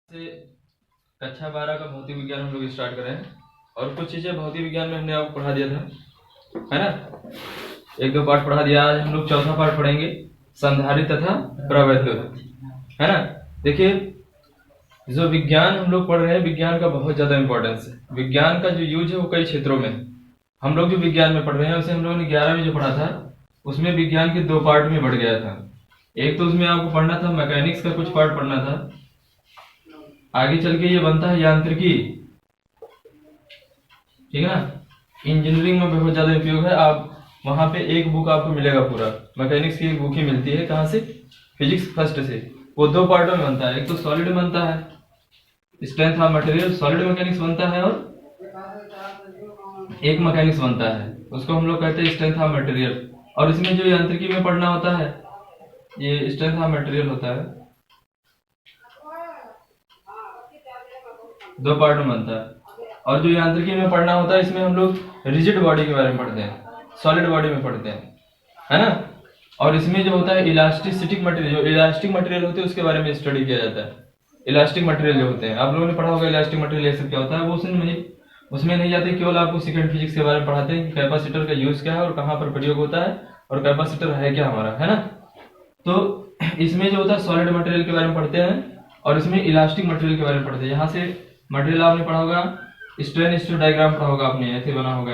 से कक्षा 12 का भौतिक विज्ञान हम लोग स्टार्ट कर रहे हैं और कुछ चीजें भौतिक विज्ञान में हमने आपको पढ़ा दिया था, है ना। एक दो पार्ट पढ़ा दिया। आज हम लोग चौथा पार्ट पढ़ेंगे, संधारित्र तथा प्रवैद्युत, है ना। देखिए, जो विज्ञान हम लोग पढ़ रहे हैं, विज्ञान का बहुत ज्यादा इंपॉर्टेंस है। विज्ञान का जो यूज है वो कई क्षेत्रों में। हम लोग जो विज्ञान में पढ़ रहे हैं उसे हम लोगों ने 11 में जो पढ़ा था उसमें विज्ञान के दो पार्ट में बढ़ गया था। एक तो उसमें आपको पढ़ना था मैकेनिक्स का कुछ पार्ट पढ़ना था, आगे चल के ये बनता है यांत्रिकी, ठीक है ना। इंजीनियरिंग में बहुत ज्यादा उपयोग है। आप वहां पे एक बुक आपको मिलेगा, पूरा मैकेनिक्स की एक बुक ही मिलती है। कहाँ से? फिजिक्स फर्स्ट से। वो दो पार्टों में बनता है, एक तो सॉलिड बनता है, strength of material, solid mechanics बनता है, और एक मैकेनिक्स बनता है, उसको हम लोग कहते हैं स्ट्रेंथ ऑफ मटेरियल। और इसमें जो यांत्रिकी में पढ़ना होता है ये स्ट्रेंथ ऑफ मटेरियल होता है, दो पार्ट में बनता है। और जो यांत्रिकी में पढ़ना होता है इसमें हम लोग रिजिड बॉडी के बारे में पढ़ते हैं, सॉलिड बॉडी में पढ़ते हैं, है ना। और इसमें जो होता है इलास्टिसिटिक मटेरियल, जो इलास्टिक मटेरियल होते हैं उसके बारे में स्टडी किया जाता है। इलास्टिक मटेरियल जो होते हैं, आप लोगों ने पढ़ा होगा इलास्टिक मटेरियल ये सब क्या होता है। वो उसमें नहीं जाते, केवल आपको सेकंड फिजिक्स के बारे में पढ़ाते हैं कि कैपेसिटर का यूज क्या है और कहाँ पर प्रयोग होता है और कैपेसिटर है क्या हमारा, है ना। तो इसमें जो होता है सॉलिड मटेरियल के बारे में पढ़ते हैं और इसमें इलास्टिक मटेरियल के बारे में पढ़ते हैं। यहाँ से मटेरियल आपने पढ़ा होगा, स्ट्रेन स्ट्रेस डायग्राम पढ़ा होगा आपने, ऐसे बना होगा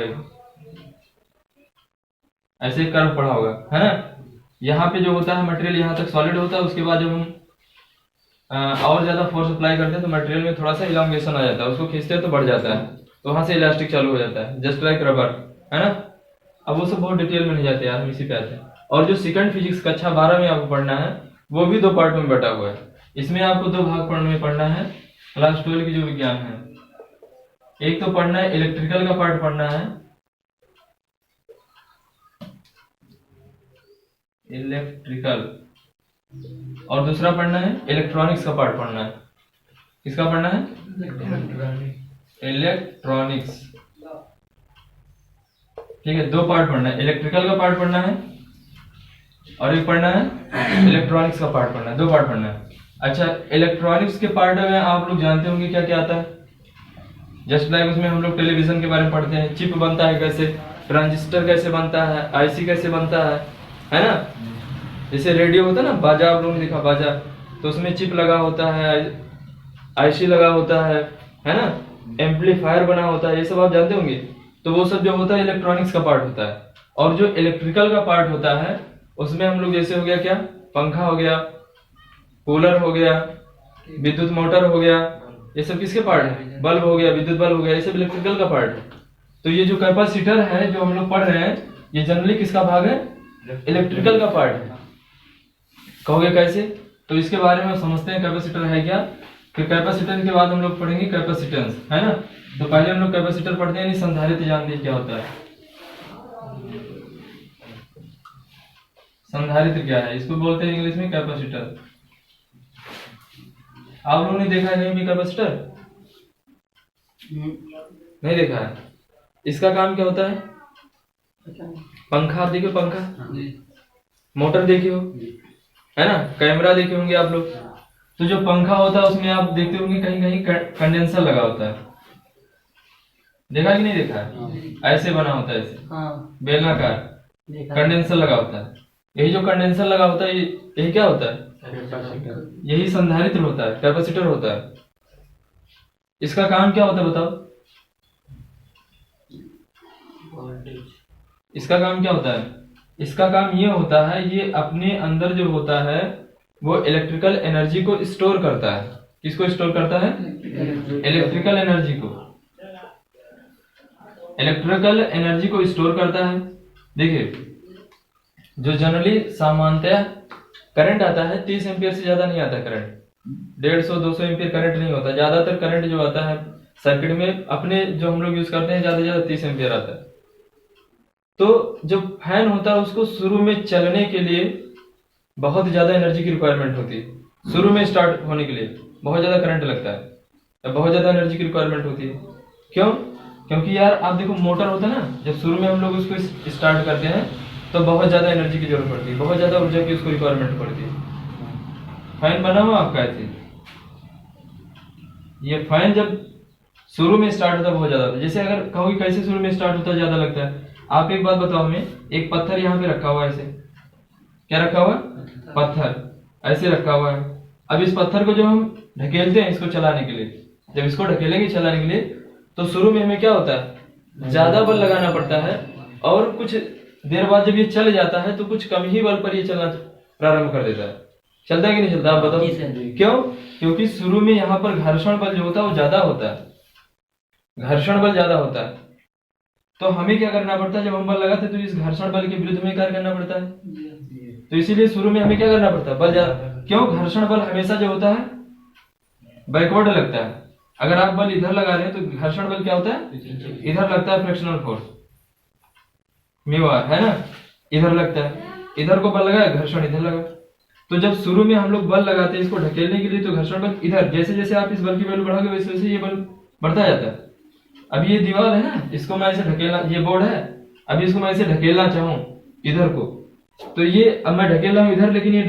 ऐसे कर्व पढ़ा होगा, है ना। यहाँ पे जो होता है मटेरियल यहाँ तक सॉलिड होता है, उसके बाद जब हम और ज्यादा फोर्स अप्लाई करते हैं तो मटेरियल में थोड़ा सा इलांगेशन आ जाता है, उसको खींचते हैं तो बढ़ जाता है, तो वहां से इलास्टिक चालू हो जाता है, जस्ट लाइक रबर, है ना। अब वो सब बहुत डिटेल में नहीं जाते यार, हम इसी पे आते हैं। और जो सेकंड फिजिक्स कक्षा 12 में आपको पढ़ना है वो भी दो पार्ट में बटा हुआ है। इसमें आपको दो भाग पढ़ना है क्लास 12 की जो विज्ञान है। एक तो पढ़ना है इलेक्ट्रिकल का पार्ट पढ़ना है, इलेक्ट्रिकल, और दूसरा पढ़ना है इलेक्ट्रॉनिक्स का पार्ट पढ़ना है। किसका पढ़ना है? इलेक्ट्रॉनिक्स, ठीक है। दो पार्ट पढ़ना है, इलेक्ट्रिकल का पार्ट पढ़ना है और एक पढ़ना है इलेक्ट्रॉनिक्स का पार्ट पढ़ना है, दो पार्ट पढ़ना है। अच्छा, इलेक्ट्रॉनिक्स के पार्ट में आप लोग जानते होंगे क्या क्या आता है। जस्ट लाइक उसमें हम लोग टेलीविजन के बारे में पढ़ते हैं, चिप बनता है कैसे, ट्रांजिस्टर कैसे बनता है, आईसी कैसे बनता है ना। जैसे रेडियो होता है ना, बाजा, आप लोगों ने देखा बाजा, तो उसमें चिप लगा होता है, आईसी लगा होता है ना, एम्पलीफायर बना होता है, ये सब आप जानते होंगे। तो वो सब जो होता है इलेक्ट्रॉनिक्स का पार्ट होता है। और जो इलेक्ट्रिकल का पार्ट होता है उसमें हम लोग जैसे हो गया क्या, पंखा हो गया, कूलर हो गया, विद्युत मोटर हो गया, ये सब किसके पार्ट है? बल्ब हो गया, विद्युत बल्ब हो गया, ये सब इलेक्ट्रिकल का पार्ट है। तो ये जो कैपेसिटर है जो हम लोग पढ़ रहे हैं ये जनरली किसका भाग है? इलेक्ट्रिकल का पार्ट है। कहोगे कैसे? तो इसके बारे में समझते हैं कैपेसिटर है क्या। फिर कैपेसिटर के बाद हम लोग पढ़ेंगे कैपेसिटेंस, है ना। तो पहले हम लोग कैपेसिटर पढ़ते हैं, संधारित्र जानते हैं क्या होता है। संधारित्र क्या है? इसको बोलते हैं इंग्लिश में कैपेसिटर। आप लोगों ने देखा है कहीं भी कैपेसिटर? नहीं देखा है। इसका काम क्या होता है? पंखा, आप देखिए पंखा, मोटर देखिए हो, है ना, कैमरा देखे होंगे आप लोग। तो जो पंखा होता है उसमें आप देखते होंगे कहीं कहीं कंडेंसर लगा होता है, देखा कि नहीं देखा है? ऐसे बना होता है, ऐसे बेलनाकार कंडेंसर लगा होता है। यही जो कंडेंसर लगा होता है यही क्या होता है? यही संधारित्र होता है, कैपेसिटर होता है। इसका काम क्या होता है बताओ? इसका काम क्या होता है? इसका काम ये होता है, ये अपने अंदर जो होता है वो इलेक्ट्रिकल एनर्जी को स्टोर करता है। किसको स्टोर करता है? इलेक्ट्रिकल एनर्जी को, इलेक्ट्रिकल एनर्जी को स्टोर करता है। देखिए, जो जनरली सामान्यतः करंट आता है 30 एम्पियर से ज्यादा नहीं आता करंट, 150-200 एम्पियर करंट नहीं होता। ज्यादातर करंट जो आता है सर्किट में अपने जो हम लोग यूज करते हैं ज्यादा से ज्यादा 30 एम्पियर आता है। तो जो फैन होता है उसको शुरू में चलने के लिए बहुत ज्यादा एनर्जी की रिक्वायरमेंट होती है। शुरू में स्टार्ट होने के लिए बहुत ज्यादा करंट लगता है, बहुत ज्यादा एनर्जी की रिक्वायरमेंट होती है। क्यों? क्योंकि यार आप देखो मोटर होता है ना, जब शुरू में हम लोग उसको स्टार्ट करते हैं तो बहुत ज्यादा एनर्जी की जरूरत पड़ती है, बहुत ज्यादा ऊर्जा की उसको रिक्वायरमेंट पड़ती है। फैन बना हुआ आपका ऐसे, ये फैन जब शुरू में स्टार्ट होता है बहुत ज्यादा होता है। जैसे अगर कहोगे कैसे शुरू में स्टार्ट होता है ज्यादा लगता है, आप एक बात बताओ हमें, एक पत्थर यहाँ पे रखा हुआ है, ऐसे क्या रखा हुआ है, पत्थर ऐसे रखा हुआ है। अब इस पत्थर को जब हम ढकेलते हैं इसको चलाने के लिए, जब इसको ढकेलेंगे चलाने के लिए, तो शुरू में हमें क्या होता है, ज्यादा बल लगाना पड़ता है, और कुछ देर बाद जब ये चल जाता है तो कुछ कम ही बल पर ये चलना प्रारंभ कर देता है। चलता है कि नहीं चलता, आप बताओ क्यों? क्योंकि शुरू में यहाँ पर घर्षण बल जो होता है वो ज्यादा होता है, घर्षण बल ज्यादा होता है। तो हमें क्या करना पड़ता है, जब हम बल लगाते हैं तो इस घर्षण बल के विरुद्ध में कार्य करना पड़ता है। तो इसीलिए शुरू में हमें क्या करना पड़ता है, बल ज्यादा। क्यों? घर्षण बल हमेशा जो होता है बैकवर्ड लगता है। अगर आप बल इधर लगा रहे हैं तो घर्षण बल क्या होता है, इधर लगता है, फ्रिक्शनल फोर्स म्यू आर, है ना, इधर लगता है, इधर को बल लगाया, घर्षण इधर लगा। तो जब शुरू में हम लोग बल लगाते हैं इसको ढकेलने के लिए, तो घर्षण बल इधर, जैसे जैसे आप इस बल की वैल्यू बढ़ाओगे वैसे वैसे ये बल बढ़ता जाता है। अब ये दीवार है ना, इसको मैं ऐसे ढकेलना, ये बोर्ड है, अभी इसको मैं ऐसे ढकेलना चाहूं इधर को, तो ये अब मैं ढकेल रहा हूं इधर, लेकिन ये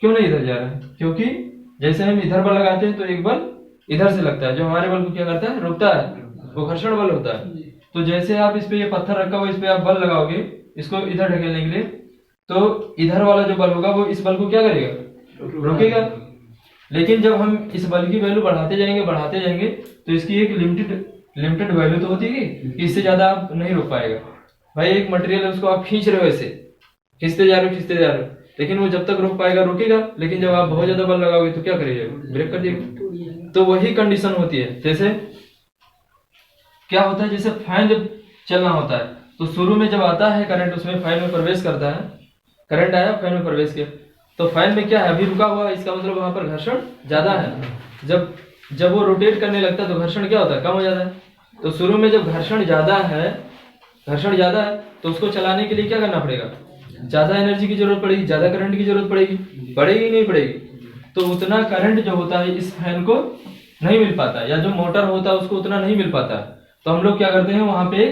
क्यों नहीं इधर जा रहा है? क्योंकि जैसे हम इधर बल लगाते हैं तो एक बल इधर से लगता है, जो हमारे बल को क्या करता है, रोकता है, वो घर्षण बल होता है। तो जैसे आप इस पे ये पत्थर रखा हुआ, इस पे आप बल लगाओगे इसको इधर ढकेलने के लिए, तो इधर वाला जो बल होगा वो इस बल को क्या करेगा, रोकेगा। लेकिन जब हम इस बल की वैल्यू बढ़ाते जाएंगे तो इसकी एक लिमिटेड वैल्यू तो होती है कि इससे ज्यादा आप नहीं रोक पाएगा। भाई एक मटेरियल है उसको आप खींच रहे हो, ऐसे खींचते जा रहे हो, लेकिन वो जब तक रोक पाएगा रोकेगा, लेकिन जब आप बहुत ज्यादा बल लगाओगे तो क्या करिएगा, ब्रेक कर देगा। तो वही कंडीशन होती है। जैसे क्या होता है, जैसे फैन जब चलना होता है तो शुरू में जब आता है करंट, उसमें फैन में प्रवेश करता है, करंट आया फैन में प्रवेश किया, तो फैन में क्या है, अभी रुका हुआ है, इसका मतलब वहां पर घर्षण ज्यादा है। जब वो रोटेट करने लगता है तो घर्षण क्या होता है, कम हो जाता है। तो शुरू में जब घर्षण ज्यादा है तो उसको चलाने के लिए क्या करना पड़ेगा, ज्यादा एनर्जी की जरूरत पड़ेगी, ज्यादा करंट की जरूरत पड़ेगी, पड़ेगी नहीं पड़ेगी? तो उतना करंट जो होता है इस फैन को नहीं मिल पाता, या जो मोटर होता है उसको उतना नहीं मिल पाता। तो हम लोग क्या करते हैं, वहां पे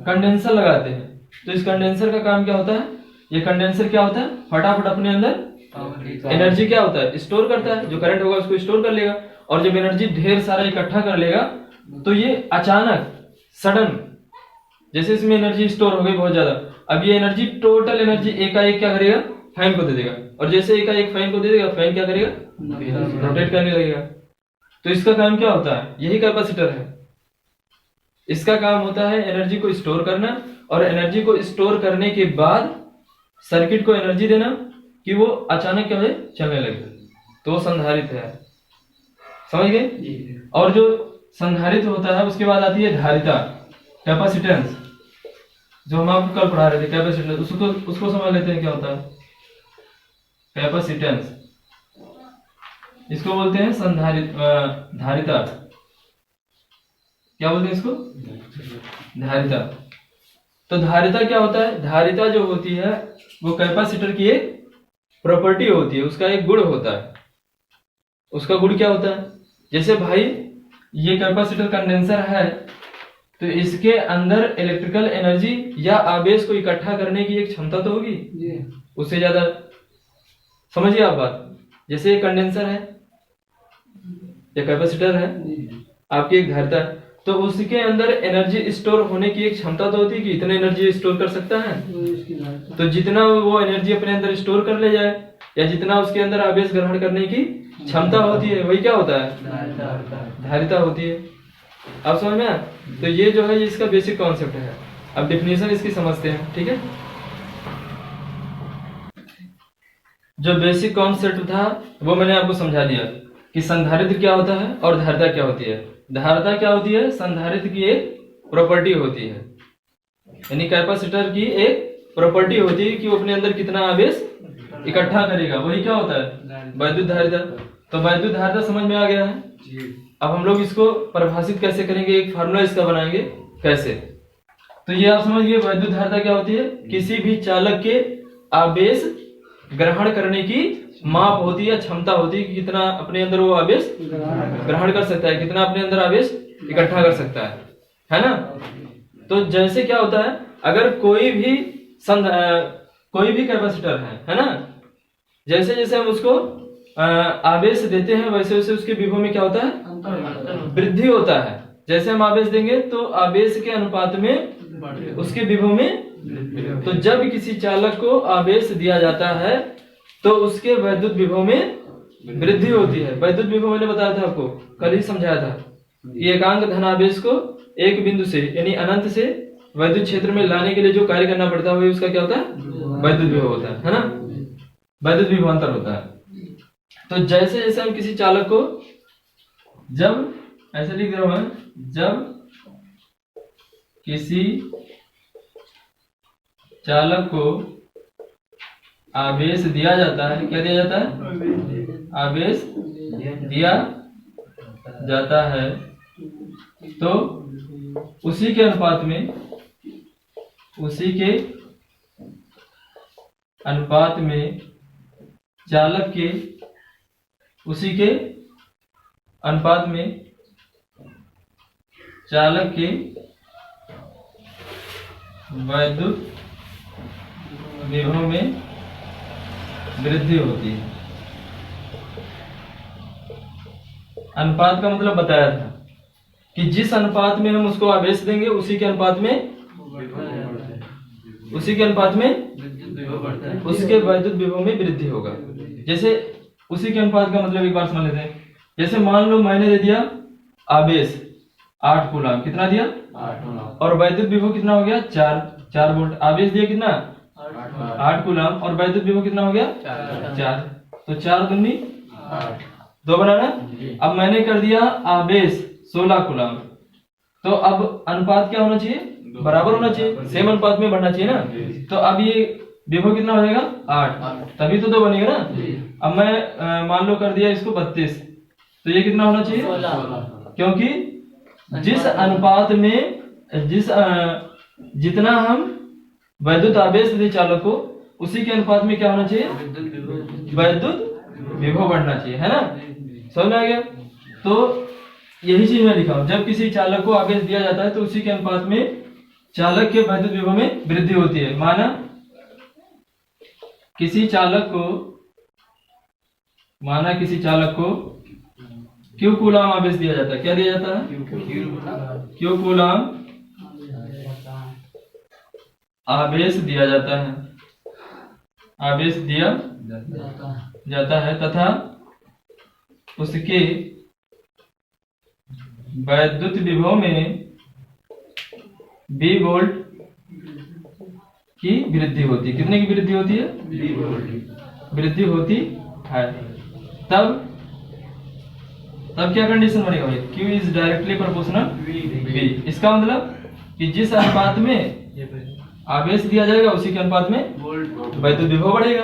कंडेंसर लगाते हैं। तो इस कंडेंसर का काम क्या होता है, ये कंडेंसर क्या होता है, फटाफट अपने अंदर एनर्जी क्या होता है, स्टोर करता है, जो करंट होगा उसको स्टोर कर लेगा। और जब एनर्जी ढेर सारा इकट्ठा कर लेगा तो ये अचानक सडन, जैसे इसमें एनर्जी स्टोर हो गई बहुत ज्यादा, अब ये एनर्जी, टोटल एनर्जी एकाएक क्या करेगा, फैन को दे देगा। और जैसे एकाएक फैन को दे देगा, फैन क्या करेगा, रोटेट करने लगेगा। तो इसका काम क्या होता है, यही कैपेसिटर है। इसका काम होता है एनर्जी को स्टोर करना, और एनर्जी को स्टोर करने के बाद सर्किट को एनर्जी देना कि वो अचानक क्या है, चलने लगे। तो वो संधारित्र है, समझ गए? और जो संधारित्र होता है उसके बाद आती है धारिता, कैपेसिटेंस, जो हम आपको कल पढ़ा रहे थे, कैपेसिटेंस। उसको समझ लेते हैं क्या होता है कैपेसिटेंस। इसको बोलते हैं धारिता। क्या बोलते हैं इसको, धारिता। तो धारिता क्या होता है, धारिता जो होती है वो कैपेसिटर की एक प्रॉपर्टी होती है, उसका एक गुण होता है। उसका गुण क्या होता है, जैसे भाई ये कैपेसिटर कंडेंसर है, तो इसके अंदर इलेक्ट्रिकल एनर्जी या आवेश को इकट्ठा करने की एक क्षमता तो होगी, उससे ज्यादा। समझिए आप बात, जैसे ये कंडेंसर है, ये कैपेसिटर है, आपकी एक धारिता है, तो उसके अंदर एनर्जी स्टोर होने की एक क्षमता तो होती है कि इतने एनर्जी स्टोर कर सकता है। तो जितना वो एनर्जी अपने अंदर स्टोर कर ले जाए, या जितना उसके अंदर आवेश ग्रहण करने की क्षमता होती है, वही क्या होता है, धारिता होती है। आप समझ में? तो ये जो है इसका बेसिक कॉन्सेप्ट है। अब डेफिनेशन इसकी समझते हैं, ठीक है? जो बेसिक कॉन्सेप्ट था वो मैंने आपको समझा दिया कि संधारित्र क्या होता है और धारिता क्या होती है। धारिता क्या होती है, संधारित्र की एक प्रॉपर्टी होती है, यानी कैपेसिटर की एक प्रॉपर्टी होती है कि वो अपने अंदर कितना आवेश इकट्ठा करेगा, वही क्या होता है, वैद्युत धारिता। तो वैद्युत धारिता समझ में आ गया है। अब हम लोग इसको परिभाषित कैसे करेंगे, एक फार्मूला इसका बनाएंगे कैसे। तो ये आप समझिए, वैद्युत धारिता क्या होती है, किसी भी चालक के आवेश ग्रहण करने की माप होती है, क्षमता होती है कि कितना अपने अंदर वो आवेश ग्रहण कर सकता है, कितना अपने अंदर आवेश इकट्ठा कर सकता है ना। तो जैसे क्या होता है, अगर कोई भी कैपेसिटर है ना, जैसे जैसे हम उसको आवेश देते हैं वैसे वैसे उसके विभव में क्या होता है, वृद्धि होता है। जैसे हम आवेश देंगे तो आवेश के अनुपात में उसके विभव में, तो जब किसी चालक को आवेश दिया जाता है तो उसके वैद्युत विभव में वृद्धि होती है। वैद्युत विभव मैंने बताया था आपको, कल ही समझाया था कि एकांक धनावेश को एक बिंदु से यानी अनंत से वैद्युत क्षेत्र में लाने के लिए जो कार्य करना पड़ता है वही उसका क्या होता है, वैद्युत विभव होता है ना, वैद्युत विभवांतर होता है। तो जैसे जैसे हम किसी चालक को, जब ऐसे लिख रहा हूं, जब किसी चालक को आवेश दिया जाता है, क्या दिया जाता है, आवेश दिया जाता है, तो उसी के अनुपात में, उसी के अनुपात में चालक के, उसी के अनुपात में चालक के वैद्युत विभव में वृद्धि होती है। अनुपात का मतलब बताया था कि जिस अनुपात में हम उसको आवेश देंगे उसी के अनुपात में, उसी के अनुपात में उसके वैद्युत विभव में वृद्धि होगा। जैसे उसी के अनुपात का मतलब एक बार समझ लेते हैं। जैसे मान लो मैंने दे दिया आवेश 8 कूलम, कितना दिया 8, और वैद्युत विभव कितना हो गया 4 वोल्ट। आवेश दिया कितना 8 कूलम और वैद्युत विभव कितना हो गया 4, तो 4 दूनी 8, 2 बनाना। अब मैंने कर दिया आवेश 16 कूलम, तो अब अनुपात क्या होना चाहिए, बराबर होना चाहिए, सेम अनुपात में बढ़ना चाहिए ना। तो अब ये विभव कितना हो जाएगा 8, तभी तो 2 बनेगा ना। अब मैं मान लो कर दिया इसको 32, तो ये कितना होना चाहिए 16, क्योंकि जिस अनुपात में जितना हम वैद्युत आवेश दे चालक को उसी के अनुपात में क्या होना चाहिए, वैद्युत विभव बढ़ना चाहिए, है ना। समझ में आ गया। तो यही चीज मैं लिखा हूं, जब किसी चालक को आवेश दिया जाता है तो उसी के अनुपात में चालक के वैद्युत विभव में वृद्धि होती है। माना किसी चालक को क्यू कूलम आवेश दिया जाता है, क्या दिया जाता है, क्यू कूलम आवेश दिया जाता है, आवेश दिया जाता है तथा उसके वैद्युत विभव में B वोल्ट की वृद्धि होती है। कितने की वृद्धि होती है, B वोल्ट वृद्धि होती है। तब क्या कंडीशन बनेगा भाई, Q is directly proportional B। इसका मतलब कि जिस अनुपात में आवेश दिया जाएगा उसी के अनुपात में वैद्युत विभव बढ़ेगा,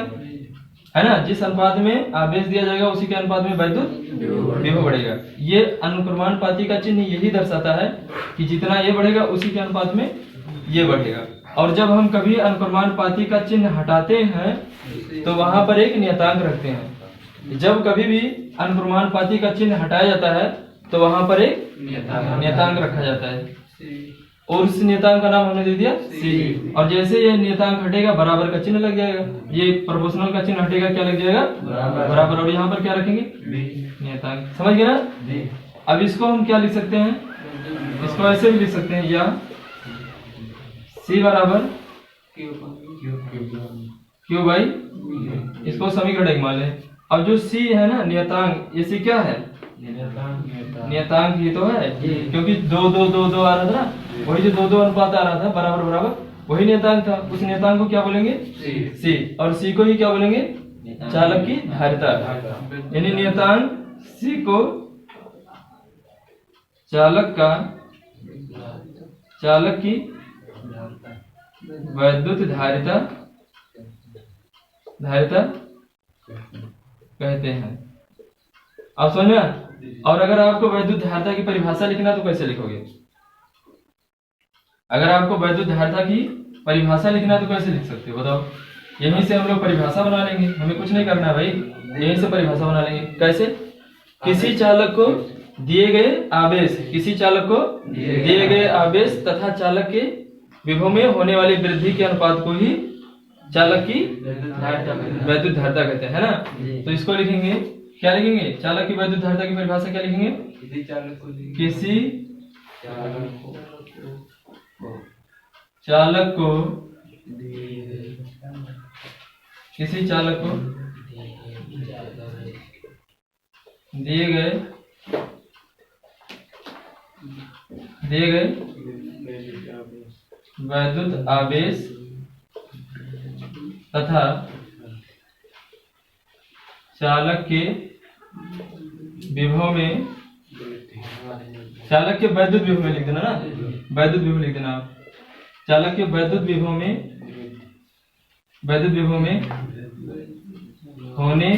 है ना। जिस अनुपात में आवेश दिया जाएगा उसी के अनुपात में वैद्युत विभव बढ़ेगा। ये अनुक्रमानुपाती का चिन्ह यही दर्शाता है कि जितना ये बढ़ेगा उसी के अनुपात में ये बढ़ेगा। और जब हम कभी अनुक्रमानुपाती का चिन्ह हटाते हैं तो वहां पर एक नियतांक रखते हैं। जब कभी भी अनुक्रमानुपाती का चिन्ह हटाया जाता है तो वहां पर एक नियतांक रखा जाता है और उस नियतांक का नाम हमने दे दिया C। और जैसे ये नियतांक हटेगा बराबर का चिन्ह लग जाएगा, ये प्रोपोर्शनल का चिन्ह हटेगा, क्या लग जाएगा बराबर। और यहाँ पर क्या रखेंगे नियतांक, समझ गए ना। अब इसको हम क्या लिख सकते हैं, इसको ऐसे भी लिख सकते हैं, या C बराबर Q बाई, इसको समीकरण एक मान लें। अब जो C है ना नियतांक, ये C क्या है, नियतांक ये तो है, क्योंकि 2 आ रहा था ना, वही जो 2 अनुपात आ रहा था बराबर बराबर, वही नियतांक था। उस नियतांक को क्या बोलेंगे C, और C को ही क्या बोलेंगे चालक की धारिता, यानी नियतांक C को चालक की वैद्युत धारिता कहते हैं। आप समझ में। और अगर आपको वैद्युत धारिता की परिभाषा लिखना तो कैसे लिखोगे, अगर आपको वैद्युत धारिता की परिभाषा लिखना तो कैसे लिख सकते हो बताओ। यहीं से हम लोग परिभाषा बना लेंगे, हमें कुछ नहीं करना है भाई, यहीं से परिभाषा बना लेंगे। कैसे, किसी चालक को दिए गए आवेश, किसी चालक को दिए गए आवेश तथा चालक के विभव में होने वाली वृद्धि के अनुपात को ही चालक की वैद्युत धारिता कहते हैं, है ना। तो इसको लिखेंगे क्या लिखेंगे? चालक की वैद्युत धारिता की परिभाषा क्या लिखेंगे? किसी चालक को दिए गए वैद्युत आवेश तथा चालक के विभव में, चालक के वैद्युत विभव में लिख देना ना, वैद्युत विभव लिख देना आप। चालक के वैद्युत विभव में होने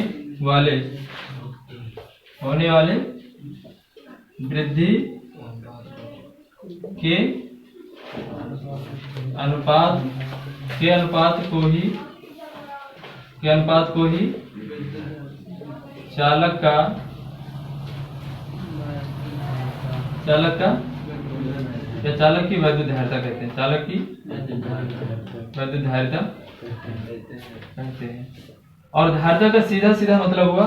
वाले वृद्धि के अनुपात को ही चालक का या चालक की वैद्युत धारिता कहते हैं। चालक की वैद्युत धारिता कहते हैं। और धारिता का सीधा सीधा मतलब हुआ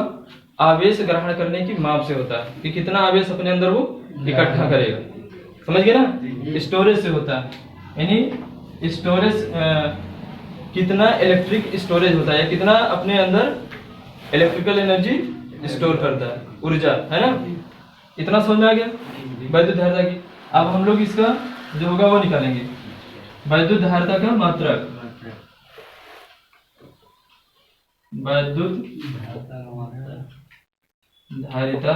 आवेश ग्रहण करने की माप से होता है कि कितना आवेश अपने अंदर वो इकट्ठा करेगा। समझ गए ना? स्टोरेज से होता है, यानी स्टोरेज कितना इलेक्ट्रिक स्टोरेज होता है, कितना अपने अंदर इलेक्ट्रिकल एनर्जी स्टोर करता है, ऊर्जा, है ना? इतना समझ में आ गया वैद्युत धारिता की। अब हम लोग इसका जो होगा वो निकालेंगे, वैद्युत धारिता का मात्रक। वैद्युत धारिता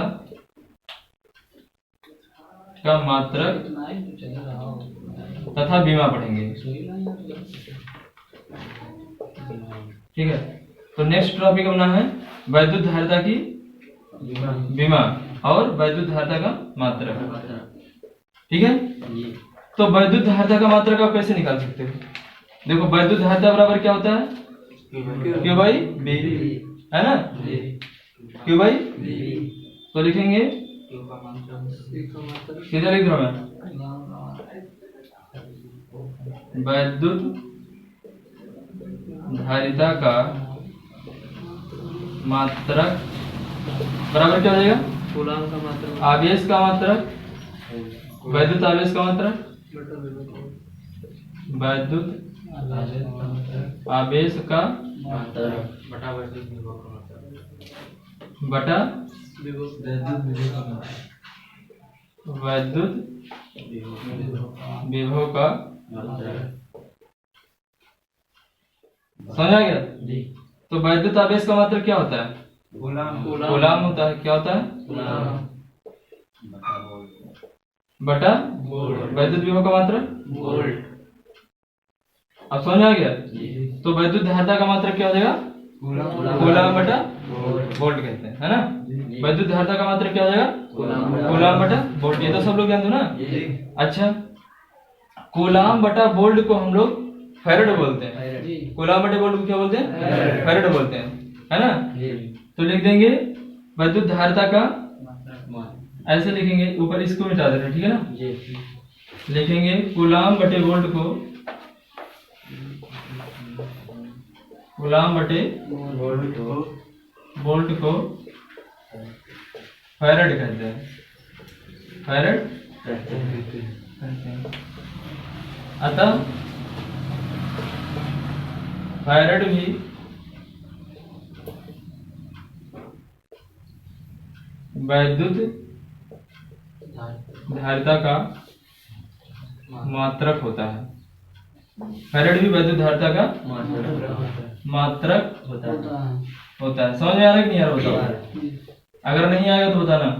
का मात्रक तथा बीमा पढ़ेंगे। ठीक है, तो नेक्स्ट टॉपिक अपना है वैद्युत धारिता की बीमा और वैद्युत धारिता का मात्रक। ठीक है, तो वैद्युत धारिता का मात्रक आप कैसे निकाल सकते हो? देखो, वैद्युत धारिता बराबर क्या होता है? Q बाई B, है ना? Q बाई तो लिखेंगे, किधर लिख रहा मैं? वैद्युत धारिता का मात्रक बराबर क्या हो जाएगा? कूलाम का मात्रक, आवेश का मात्रक, वैद्युत आवेश का मात्रक, वैद्युत आवेश का मात्रक बटा वैद्युत विभव का मात्रक। समझ आ गया? तो वैद्युत आवेश का मात्रक क्या होता है? कूलाम होता है। क्या होता है? बटा वैद्युत विभव का मात्रक वोल्ट। अब समझ आ गया? तो वैद्युत धारिता का मात्रक क्या हो जाएगा? कूलाम बटा वोल्ट कहते हैं, है ना? वैद्युत धारिता का मात्रक क्या हो जाएगा? कूलाम बटा वोल्ट। ये तो सब लोग जानते हो ना? अच्छा, कूलाम बटा वोल्ट को हम लोग फैरेड बोलते हैं। कूलाम बटा वोल्ट को क्या बोलते हैं? फैरेड बोलते हैं, है ना? तो लिख देंगे वैद्युत धारिता का, ऐसे लिखेंगे, ऊपर इसको मिटा देना, ठीक है ना? लिखेंगे कूलाम बटे वोल्ट को, कूलाम बटे वोल्ट को फैरेड कहते हैं। फैरेड कहते हैं। अतः फैरेड भी वैद्युत धारिता का मात्रक होता है। फैरेड भी वैद्युत धारिता का मात्रक होता है। समझ में आ रहा है कि नहीं आ रहा? बताओ, अगर नहीं आएगा तो बताना,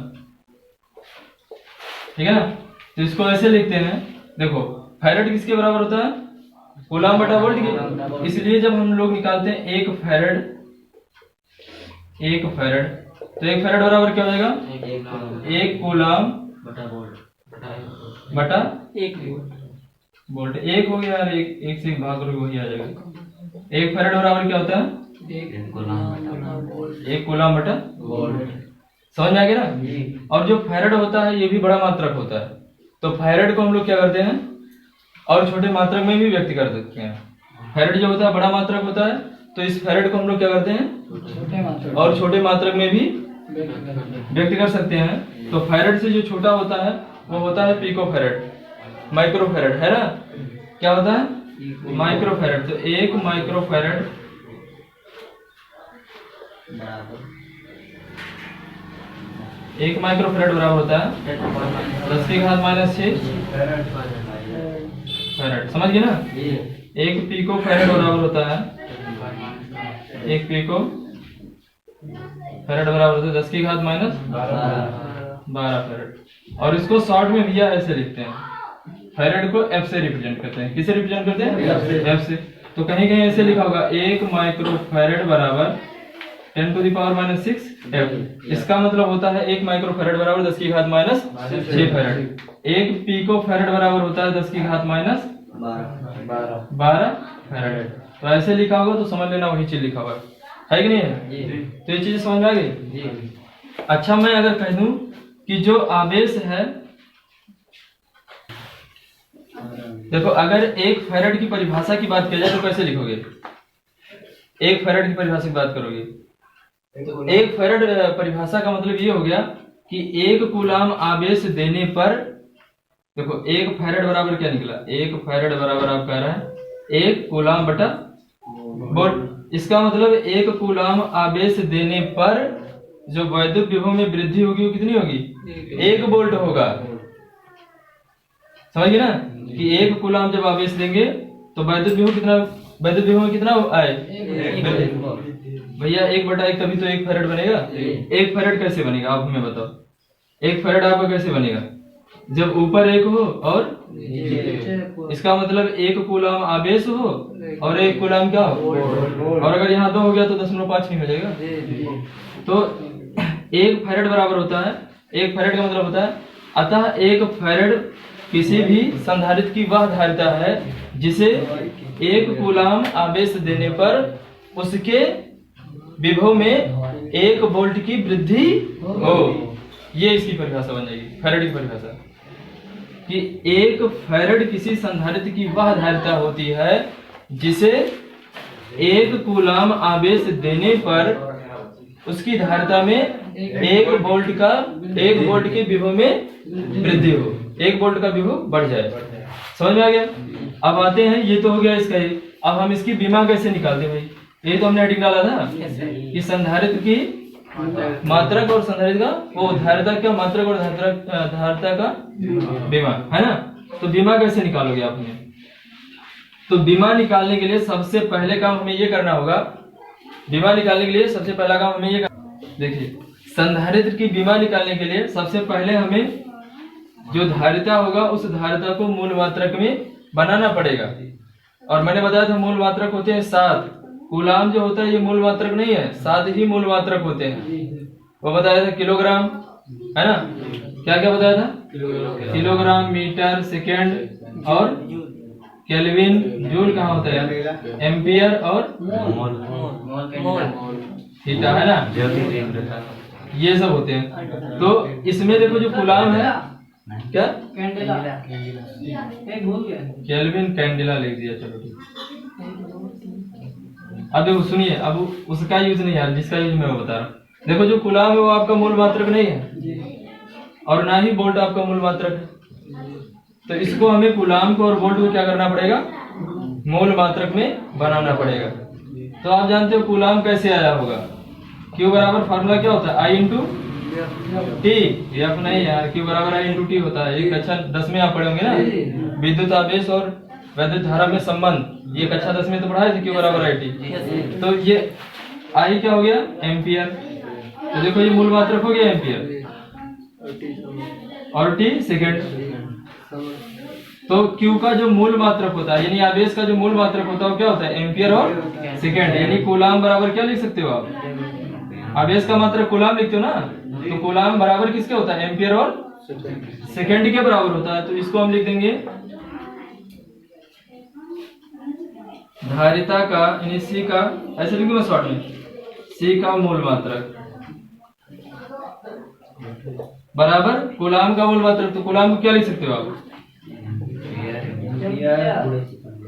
ठीक है ना? तो इसको ऐसे लिखते हैं, देखो, फैरेड किसके बराबर होता है? कूलाम बटा वोल्ट के। इसलिए जब हम लोग निकालते हैं एक फैरेड, तो एक फैरेड बराबर क्या हो जाएगा? एक कूलाम बटा एक वोल्ट। एक हो गया यार, एक से भाग करोगे वही आ जाएगा। एक फैरेड बराबर क्या होता है? एक कूलाम बटा वोल्ट। समझ में आ गया ना? और जो फैरेड होता है ये भी बड़ा मात्रक होता है। तो फैरेड को हम लोग क्या करते हैं, और छोटे मात्रक में भी व्यक्त कर सकते हैं। फैरेड जो होता है बड़ा मात्रक होता है, तो इस फैरेड को हम लोग क्या करते हैं, और छोटे मात्रक में भी व्यक्त कर सकते हैं। तो फैरेड से जो छोटा होता है वो होता है पिको फैरेड, माइक्रो फैरेड, है ना? क्या होता है? Micro farad. तो 1 माइक्रो फैरेड बराबर होता है 10 की घात -6 फैरेड। समझ गए ना? 1 पिको फैरेड बराबर होता है 1 पिको फैरेड बराबर होता है 10 की घात -12 फैरेड। और इसको शॉर्ट में भैया ऐसे लिखते हैं, फैरेड को F से रिप्रेजेंट करते हैं। किससे रिप्रेजेंट करते हैं? F से। तो कहीं कहीं ऐसे लिखा होगा 1 माइक्रो फैरेड बराबर 10⁻⁻6 F। इसका मतलब होता है 1 माइक्रो फैरेड बराबर 10 की घात -6 फैरेड। 1 पिको फैरेड बराबर होता है 10 की घात -12 फैरेड। तो ऐसे लिखा होगा तो समझ लेना वही चीज लिखा हुआ है कि नहीं है? तो ये चीज समझ में आ गई? अच्छा, मैं अगर कह दूं कि जो आवेश है, देखो अगर 1 फैरेड की परिभाषा की बात की जाए तो कैसे लिखोगे? 1 फैरेड की परिभाषा की बात करोगे तो 1 फैरेड परिभाषा का मतलब ये हो गया कि 1 कूलाम आवेश देने पर, देखो 1 फैरेड बराबर क्या निकला? 1 फैरेड बराबर आप कह रहे हैं 1 कूलाम बटा वोल्ट। इसका मतलब 1 कूलाम आवेश देने पर जो वैद्युत विभव में वृद्धि होगी वो कितनी होगी? 1 वोल्ट होगा। समझ गए ना? कि 1 कूलाम जब आवेश देंगे तो वैद्युत विभव में कितना आए? भैया 1/1 तभी तो 1 फैरेड बनेगा। 1 फैरेड कैसे बनेगा आप हमें बताओ? 1 फैरेड आपका कैसे बनेगा? जब ऊपर 1 हो और इसका मतलब 1 कूलाम आवेश हो और 1 कूलाम क्या हो, और अगर यहाँ 2 हो गया तो 0.5 नहीं हो जाएगा। तो 1 फैरेड बराबर होता है, 1 फैरेड का मतलब होता है, अतः 1 फैरेड किसी भी संधारित्र की वह धारिता है जिसे 1 कूलाम आवेश देने पर उसके विभव में 1 वोल्ट की वृद्धि हो। ये इसकी परिभाषा बन जाएगी, फैरेड की परिभाषा, कि 1 फैरेड किसी संधारित्र की वह धारिता होती है जिसे 1 कूलाम आवेश देने पर उसकी धारिता में 1 वोल्ट के विभव में वृद्धि हो, 1 वोल्ट का विभव बढ़ जाए। समझ में आ गया? अब आते हैं, ये तो हो गया इसका ही। अब हम इसकी बीमा कैसे निकालते भाई? ये तो हमने हेडिंग डाला था कि संधारित्र की मात्रक और संधारित्र का वो धारिता का मात्रक और धारिता का बीमा, है ना? तो बीमा कैसे निकालोगे आपने? तो बीमा निकालने के लिए सबसे पहले काम हमें ये करना होगा, बीमा निकालने के लिए सबसे पहला काम हमें ये, देखिए संधारित्र की बीमा निकालने के लिए सबसे पहले हमें जो धारिता होगा उस धारिता को मूल मात्रक में बनाना पड़ेगा। और मैंने बताया था मूल मात्रक होते हैं 7। कूलाम जो होता है ये मूल मात्रक नहीं है, 7 ही मूल मात्रक होते हैं। वो बताया था किलोग्राम, है ना? क्या क्या बताया था? किलोग्राम, मीटर, सेकेंड और केल्विन। जूल कहाँ होता है? एम्पियर और थीटा, है ना? ये सब होते हैं। तो इसमें देखो जो कूलाम है क्या? केल्विन, कैंडेला लिख दिया, चलो ठीक। अब देखो सुनिए, अब उसका यूज नहीं है, जिसका यूज मैं बता रहा हूँ। देखो जो कूलाम है वो आपका मूल मात्रक नहीं है और ना ही वोल्ट आपका मूल मात्रक है। तो इसको हमें कूलाम को और वोल्ट को क्या करना पड़ेगा? मूल मात्रक में बनाना पड़ेगा। तो आप जानते हो कूलाम कैसे आया होगा? Q बराबर फार्मूला क्या होता है? I into T. F नहीं यार, Q बराबर I इंटू टी होता है। एक कक्षा 10 में आप पढ़े होंगे ना, विद्युत आवेश और वैद्युत धारा में संबंध। ये कक्षा 10 में तो पढ़ा है Q बराबर I टी। तो ये I क्या हो गया? एम्पियर। तो देखो ये मूल मात्रक हो गया एम्पियर और T सेकेंड। तो Q का जो मूल मात्रक होता है यानी आवेश का जो मूल मात्रक होता है वो क्या होता है? एम्पियर और सेकेंड। यानी कूलाम बराबर क्या लिख सकते हो आप? आवेश का मात्रक कूलाम लिखते हो ना, तो कूलाम बराबर किसके होता है? एम्पियर और सेकेंड के बराबर होता है। तो इसको हम लिख देंगे धारिता का यानी C का, ऐसे लिखूंगा शॉर्ट में, C का मूल मात्रक बराबर कूलाम का मूल मात्रक। तो कूलाम को क्या लिख सकते हो आप?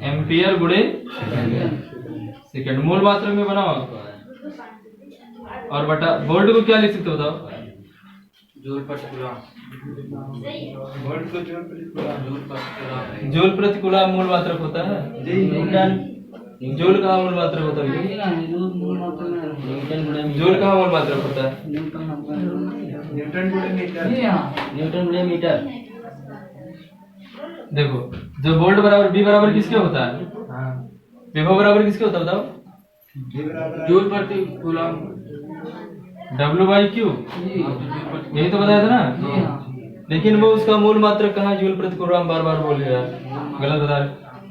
एम्पियर गुणे सेकेंड। मूल मात्रक में बनाओ और बटा वोल्ट को क्या लिख सकते हो बताओ? जूल प्रति कूलम। वोल्ट को जूल प्रति कूलम। जूल प्रति कूलम। जूल प्रति कूलम मूल मात्रक होता है। न्यूटन। जूल कहाँ मूल मात्रक होता है? जूल कहाँ मूल मात्रक होता है? न्यूटन गुणे मीटर। न्यूटन गुणे मीटर। देखो जो वोल्ट बराबर बी बराबर किसके होता है? विभव बराबर किसके होता है बताओ? जूल प्रति कूलम। W/Q यही तो बताया था ना। लेकिन वो उसका मूल मात्रक कहाँ है? जूल प्रति कूलम बार बार बोल रहा है, गलत बता रहे।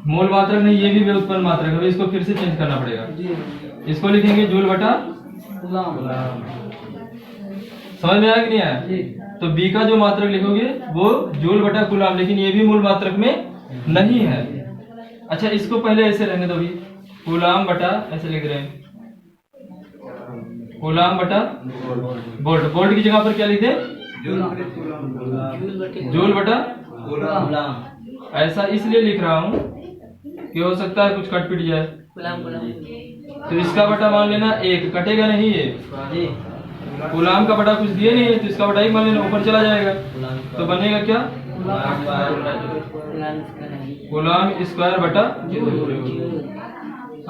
मूल मात्रक नहीं, ये भी व्युत्पन्न मात्रक है, इसको फिर से चेंज करना पड़ेगा। इसको लिखेंगे जूल बटा कूलम। समझ में आया कि नहीं आया? तो बी का जो मात्रक लिखोगे वो जूल बटा कूलम, लेकिन ये भी मूल मात्रक में नहीं है। अच्छा इसको पहले ऐसे रहने दो भी, कूलम बटा ऐसे लिख रहे हैं, कूलम बटा वोल्ट। वोल्ट की जगह पर क्या लिखे? जूल बटा कूलम। ऐसा इसलिए लिख रहा हूँ कि हो सकता है कुछ कट पिट जाए। तो इसका बटा मान लेना 1, कटेगा नहीं ये। कूलम का बटा कुछ दिए नहीं है, तो इसका बटा 1 मान लेना, ऊपर चला जाएगा। तो बनेगा क्या? कूलम स्क्वायर बटा जूल।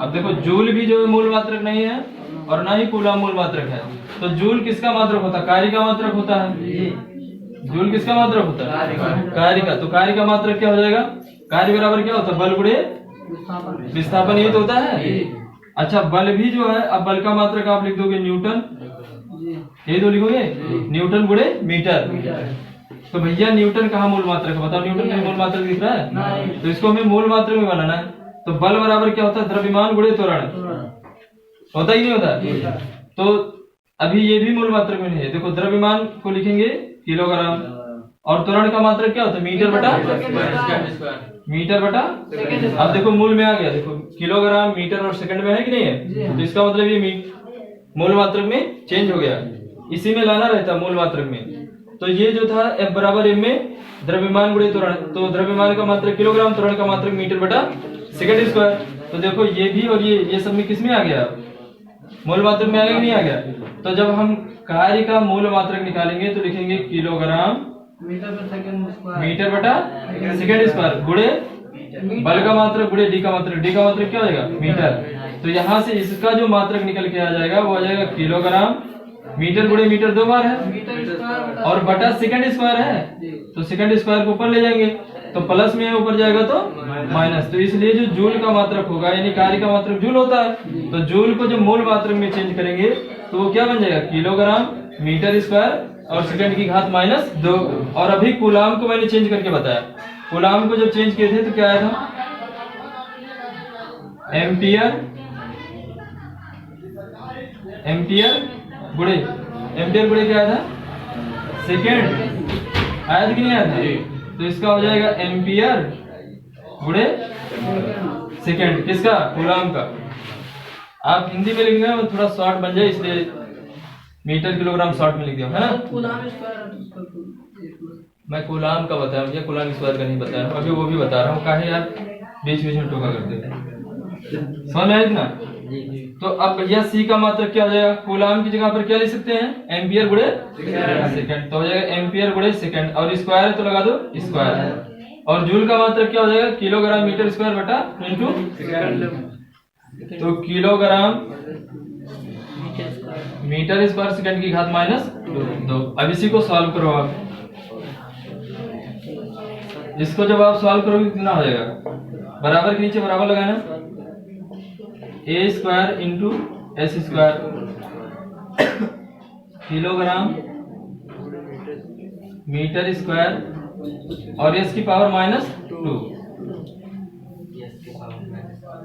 अब देखो जूल भी जो मूल मात्रक नहीं है और ना ही कूलम मूल मात्रक है, तो जूल किसका मात्रक होता है? कार्य का मात्रक होता है। जूल किसका मात्रक होता है? कार्य का। तो कार्य का मात्रक क्या हो जाएगा? कार्य बराबर क्या होता है? बल गुणे विस्थापन, ये तो होता है। अच्छा बल भी जो है, अब बल का मात्रक आप लिख दोगे न्यूटन, ये तो लिखोगे न्यूटन गुणे मीटर। तो भैया न्यूटन कहाँ मूल मात्रक है बताओ? न्यूटन का मूल मात्रक दिख रहा है, तो इसको हमें मूल मात्रक में बनाना है। तो बल बराबर क्या होता है? द्रव्यमान गुणे त्वरण, होता ही नहीं होता? तो अभी ये भी मूल मात्रक में नहीं है। देखो द्रव्यमान को लिखेंगे किलोग्राम, और त्वरण का मात्रक क्या होता है? मीटर बटा मीटर बटा। अब देखो मूल में आ गया, देखो किलोग्राम मीटर और सेकंड में है कि नहीं है? तो इसका मतलब ये मूल मात्रक में चेंज हो गया, इसी में लाना रहता है मूल मात्रक में। तो ये जो था F बराबर M में द्रव्यमान गुणे त्वरण, तो द्रव्यमान का मात्रक किलोग्राम, त्वरण का मात्रक मीटर बटा सेकंड स्क्वायर। तो देखो ये भी और ये सब में किस में आ गया? मूल मात्रक में आ गया, नहीं आ गया? तो जब हम कार्य का मूल मात्रक निकालेंगे तो लिखेंगे किलोग्राम मीटर बटा सेकंड स्क्वायर गुणे बल का मात्रक गुणे डी का मात्रक। डी का मात्रक क्या हो जाएगा? मीटर। तो यहाँ से इसका जो मात्रक निकल के आ जाएगा वो आ जाएगा किलोग्राम मीटर गुणे मीटर 2 बार है, और बटा सेकंड स्क्वायर है, तो सेकंड स्क्वायर को ऊपर ले जाएंगे, तो प्लस में ऊपर जाएगा तो माइनस। तो इसलिए जो जूल का मात्रक होगा, यानी कार्य का मात्रक जूल होता है, तो जूल को जब मूल मात्रक में चेंज करेंगे तो वो क्या बन जाएगा? किलोग्राम मीटर स्क्वायर और सेकंड की घात -2। और अभी कूलम को मैंने चेंज करके बताया। कूलम को जब चेंज किए थे तो क्या आया था? एम्पियर गुणे क्या आया था? सेकेंड आया था कि नहीं आया था? तो इसका हो जाएगा एम्पियर गुणे सेकेंड, किसका? कूलम का। आप हिंदी में लिख रहे हो, थोड़ा शॉर्ट बन जाए इसलिए मीटर किलोग्राम शॉर्ट में लिख दिया है ना। मैं कूलम का बताया भैया, कूलम स्क्वायर का नहीं बताया, अभी वो भी बता रहा हूँ। काहे यार बीच बीच में टोका करते हैं, समझ में आया ना? तो अब भैया सी का मात्रक क्या हो जाएगा? कूलम की जगह पर क्या लिख सकते हैं? एम्पियर गुणे सेकंड। तो हो जाएगा एम्पियर गुणे सेकंड, और स्क्वायर है तो लगा दो स्क्वायर। और जूल का मात्रक क्या हो जाएगा? किलोग्राम मीटर स्क्वायर बटा इंटू सेकंड। तो किलोग्राम मीटर स्क्वायर सेकंड की घात -2। अब इसी को सॉल्व करो आप। इसको जब आप सॉल्व करोगे कितना हो जाएगा? बराबर के नीचे बराबर लगाना, a square into S square kilogram metre square और s की पावर -2।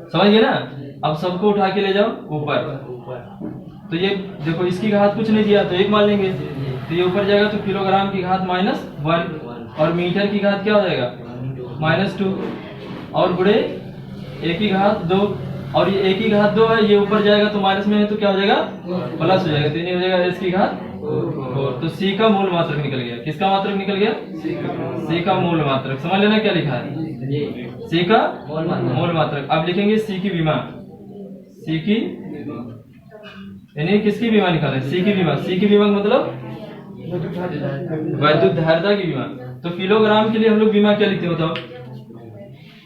समझ गए ना? अब सबको उठा के ले जाओ ऊपर। तो ये देखो इसकी घात कुछ नहीं दिया तो 1 मान लेंगे, तो ये ऊपर जाएगा तो किलोग्राम की घात -1 और मीटर की घात क्या हो जाएगा? -2 और गुणे a की घात 2, और ये a की घात 2 है, ये ऊपर जाएगा तो माइनस में है तो क्या हो जाएगा? प्लस हो जाएगा, तो ये हो जाएगा s की घात 4। तो c का मूल मात्रक निकल गया। किसका मात्रक निकल गया? c का मूल मात्रक। समझ लेना क्या लिखा है? c का मूल मात्रक। अब लिखेंगे c की विमा। c की यानी किसकी बीमा निकालना है? सी की बीमा। सी की बीमा का मतलब वैद्युत धारिता की बीमा। तो किलोग्राम के लिए हम लोग बीमा क्या लिखते हैं बताओ?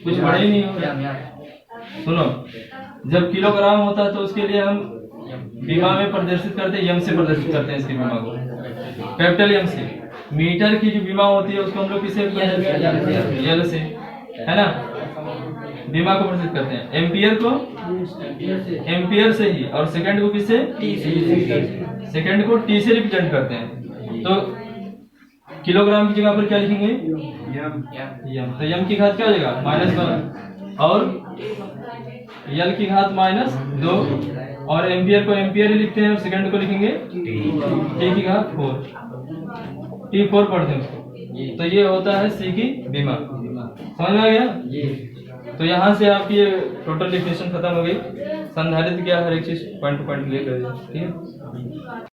कुछ पढ़े ही नहीं हो। सुनो, जब किलोग्राम होता है तो उसके लिए हम बीमा में प्रदर्शित करते हैं, यम से प्रदर्शित करते हैं इसकी बीमा को, कैपिटल यम से। मीटर की जो बीमा होती है उसको हम लोग किसे एल से, है ना, बीमा को प्रदर्शित करते हैं। एम्पियर को एम्पियर से ही, और सेकंड को किससे? टी से। सेकंड को टी से रिप्रेजेंट करते हैं। तो किलोग्राम की जगह पर क्या लिखेंगे? यम। तो यम की घात क्या हो जाएगा? -1, और यल की घात -2, और एम्पियर को एम्पियर ही लिखते हैं, और सेकंड को लिखेंगे टी की घात 4। T4 पढ़ते हैं उसको। तो ये होता है सी की बीमा। समझ में आ गया? तो यहाँ से आपकी ये टोटल डेफिनेशन खत्म हो गई। संधारित्र क्या, हर एक चीज पॉइंट टू पॉइंट क्लियर कर दिया। ठीक है।